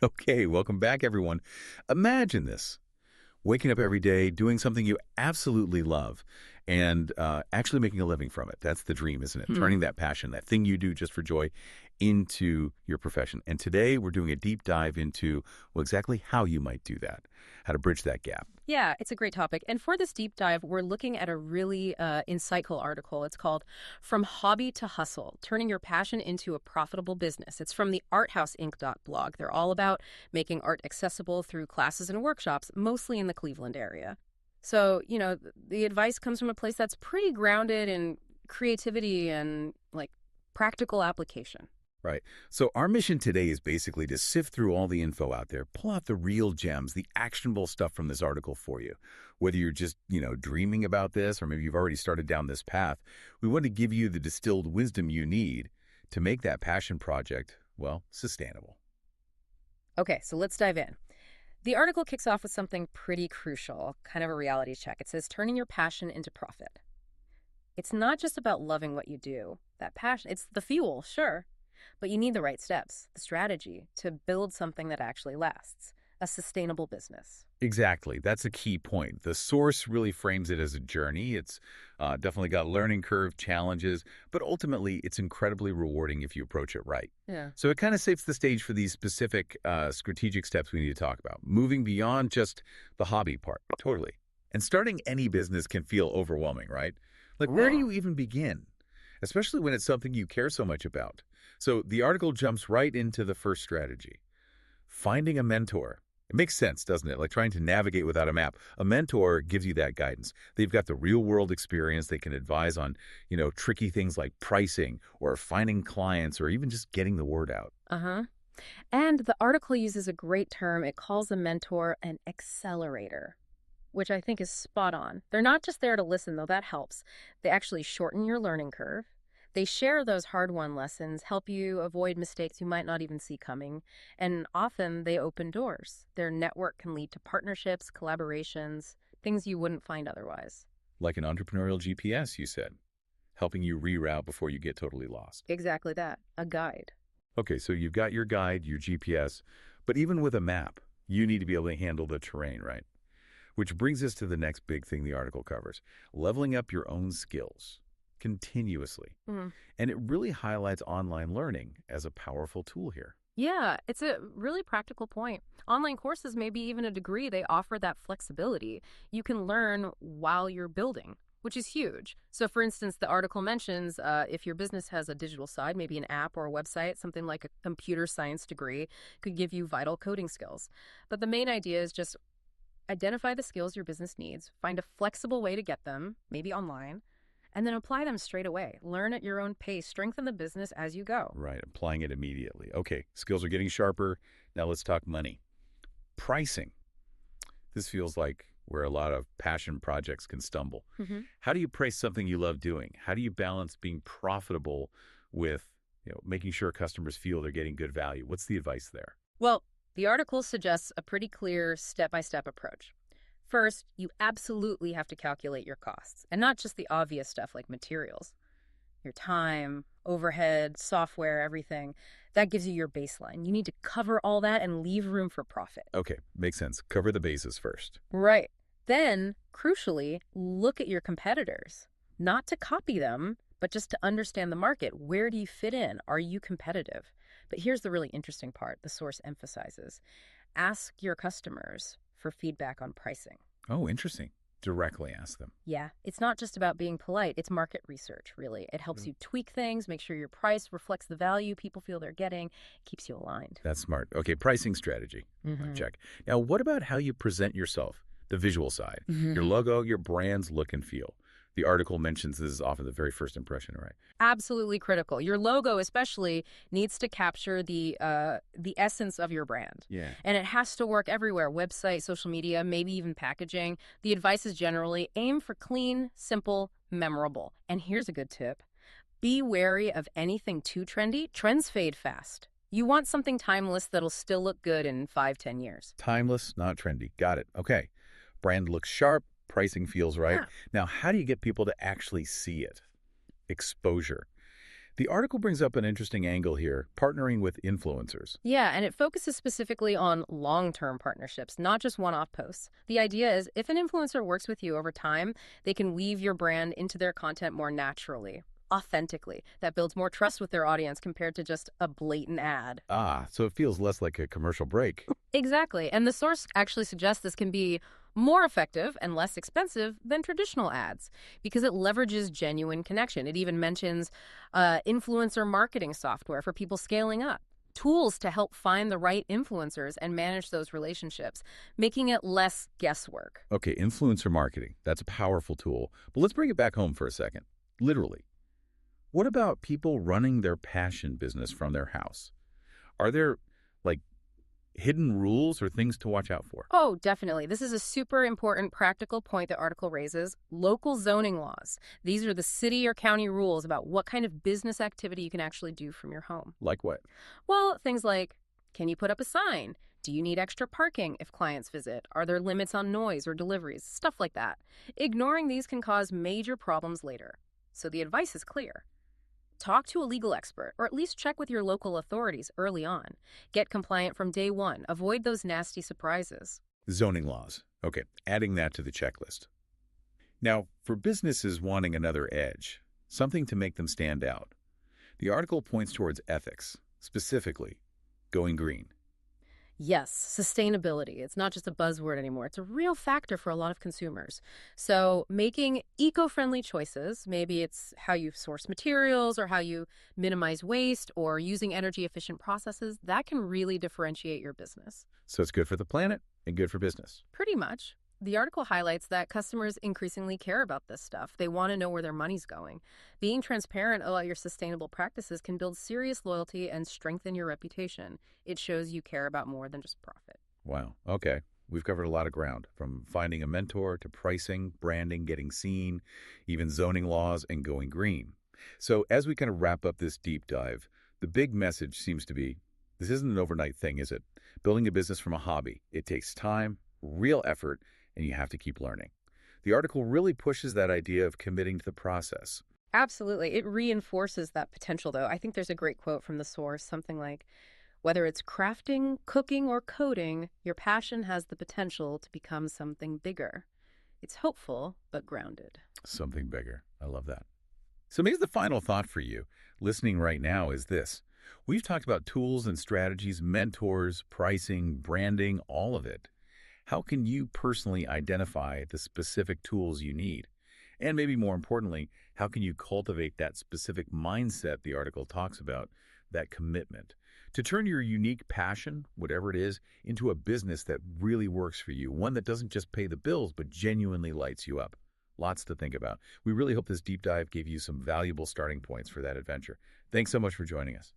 Okay, welcome back, everyone. Imagine this: waking up every day, doing something you absolutely love, and actually making a living from it. That's the dream, isn't it? Hmm. Turning that passion, that thing you do just for joy, into your profession. And today we're doing a deep dive into, well, exactly how you might do that, how to bridge that gap. Yeah, it's a great topic. And for this deep dive, we're looking at a really insightful article. It's called From Hobby to Hustle, Turning Your Passion into a Profitable Business. It's from the arthouseinc.blog. They're all about making art accessible through classes and workshops, mostly in the Cleveland area. So, the advice comes from a place that's pretty grounded in creativity and like practical application. Right. So our mission today is basically to sift through all the info out there, pull out the real gems, the actionable stuff from this article for you. Whether you're just, dreaming about this or maybe you've already started down this path, we want to give you the distilled wisdom you need to make that passion project, well, sustainable. Okay, so let's dive in. The article kicks off with something pretty crucial, kind of a reality check. It says turning your passion into profit. It's not just about loving what you do. That passion, it's the fuel, sure, but you need the right steps, the strategy to build something that actually lasts, a sustainable business. Exactly. That's a key point. The source really frames it as a journey. It's definitely got learning curve, challenges, but ultimately it's incredibly rewarding if you approach it right. Yeah. So it kind of sets the stage for these specific strategic steps we need to talk about, moving beyond just the hobby part. Totally. And starting any business can feel overwhelming, right? Like, where do you even begin? Especially when it's something you care so much about. So the article jumps right into the first strategy: finding a mentor. It makes sense, doesn't it? Like trying to navigate without a map. A mentor gives you that guidance. They've got the real world experience. They can advise on, tricky things like pricing or finding clients or even just getting the word out. Uh-huh. And the article uses a great term. It calls a mentor an accelerator, which I think is spot on. They're not just there to listen, though that helps. They actually shorten your learning curve. They share those hard-won lessons, help you avoid mistakes you might not even see coming, and often they open doors. Their network can lead to partnerships, collaborations, things you wouldn't find otherwise. Like an entrepreneurial GPS, you said, helping you reroute before you get totally lost. Exactly that, a guide. Okay, so you've got your guide, your GPS, but even with a map, you need to be able to handle the terrain, right? Which brings us to the next big thing the article covers: leveling up your own skills continuously. Mm. And it really highlights online learning as a powerful tool here. Yeah, it's a really practical point. Online courses, maybe even a degree, they offer that flexibility. You can learn while you're building, which is huge. So, for instance, the article mentions if your business has a digital side, maybe an app or a website, something like a computer science degree could give you vital coding skills. But the main idea is just identify the skills your business needs, find a flexible way to get them, maybe online, and then apply them straight away. Learn at your own pace, strengthen the business as you go. Right, applying it immediately. Okay, skills are getting sharper. Now let's talk money. Pricing. This feels like where a lot of passion projects can stumble. hmm How do you price something you love doing? How do you balance being profitable with, making sure customers feel they're getting good value? What's the advice there? Well, the article suggests a pretty clear step-by-step approach. First, you absolutely have to calculate your costs, and not just the obvious stuff like materials. Your time, overhead, software, everything. That gives you your baseline. You need to cover all that and leave room for profit. Okay, makes sense. Cover the bases first. Right. Then, crucially, look at your competitors. Not to copy them, but just to understand the market. Where do you fit in? Are you competitive? But here's the really interesting part the source emphasizes. Ask your customers for feedback on pricing. Oh, interesting. Directly ask them. Yeah, it's not just about being polite. It's market research, really. It helps you tweak things, make sure your price reflects the value people feel they're getting, keeps you aligned. That's smart. Okay, pricing strategy. Check. Now, what about how you present yourself, the visual side? Your logo, your brand's look and feel. The article mentions this is often the very first impression, right? Absolutely critical. Your logo, especially, needs to capture the essence of your brand. Yeah. And it has to work everywhere: website, social media, maybe even packaging. The advice is generally aim for clean, simple, memorable. And here's a good tip: be wary of anything too trendy. Trends fade fast. You want something timeless that'll still look good in 5, 10 years. Timeless, not trendy. Got it. Okay. Brand looks sharp. Pricing feels right. Yeah. Now, how do you get people to actually see it? Exposure. The article brings up an interesting angle here, partnering with influencers. Yeah, and it focuses specifically on long-term partnerships, not just one-off posts. The idea is if an influencer works with you over time, they can weave your brand into their content more naturally, authentically. That builds more trust with their audience compared to just a blatant ad. Ah, so it feels less like a commercial break. Exactly. And the source actually suggests this can be more effective and less expensive than traditional ads because it leverages genuine connection. It even mentions influencer marketing software for people scaling up, tools to help find the right influencers and manage those relationships, making it less guesswork. Okay, influencer marketing. That's a powerful tool. But let's bring it back home for a second. Literally. What about people running their passion business from their house? Are there, like, hidden rules or things to watch out for? Oh, definitely. This is a super important practical point the article raises. Local zoning laws. These are the city or county rules about what kind of business activity you can actually do from your home. Like what? Well, things like, can you put up a sign? Do you need extra parking if clients visit? Are there limits on noise or deliveries? Stuff like that. Ignoring these can cause major problems later. So the advice is clear. Talk to a legal expert, or at least check with your local authorities early on. Get compliant from day one. Avoid those nasty surprises. Zoning laws. Okay, adding that to the checklist. Now, for businesses wanting another edge, something to make them stand out, the article points towards ethics, specifically going green. Yes, sustainability. It's not just a buzzword anymore. It's a real factor for a lot of consumers. So, making eco-friendly choices, maybe it's how you source materials or how you minimize waste or using energy-efficient processes, that can really differentiate your business. So it's good for the planet and good for business. Pretty much. The article highlights that customers increasingly care about this stuff. They want to know where their money's going. Being transparent about your sustainable practices can build serious loyalty and strengthen your reputation. It shows you care about more than just profit. Wow, okay. We've covered a lot of ground, from finding a mentor to pricing, branding, getting seen, even zoning laws, and going green. So as we kind of wrap up this deep dive, the big message seems to be, this isn't an overnight thing, is it? Building a business from a hobby. It takes time, real effort, and you have to keep learning. The article really pushes that idea of committing to the process. Absolutely. It reinforces that potential, though. I think there's a great quote from the source, something like, whether it's crafting, cooking, or coding, your passion has the potential to become something bigger. It's hopeful, but grounded. Something bigger. I love that. So maybe the final thought for you, listening right now, is this. We've talked about tools and strategies, mentors, pricing, branding, all of it. How can you personally identify the specific tools you need? And maybe more importantly, how can you cultivate that specific mindset the article talks about, that commitment, to turn your unique passion, whatever it is, into a business that really works for you, one that doesn't just pay the bills, but genuinely lights you up? Lots to think about. We really hope this deep dive gave you some valuable starting points for that adventure. Thanks so much for joining us.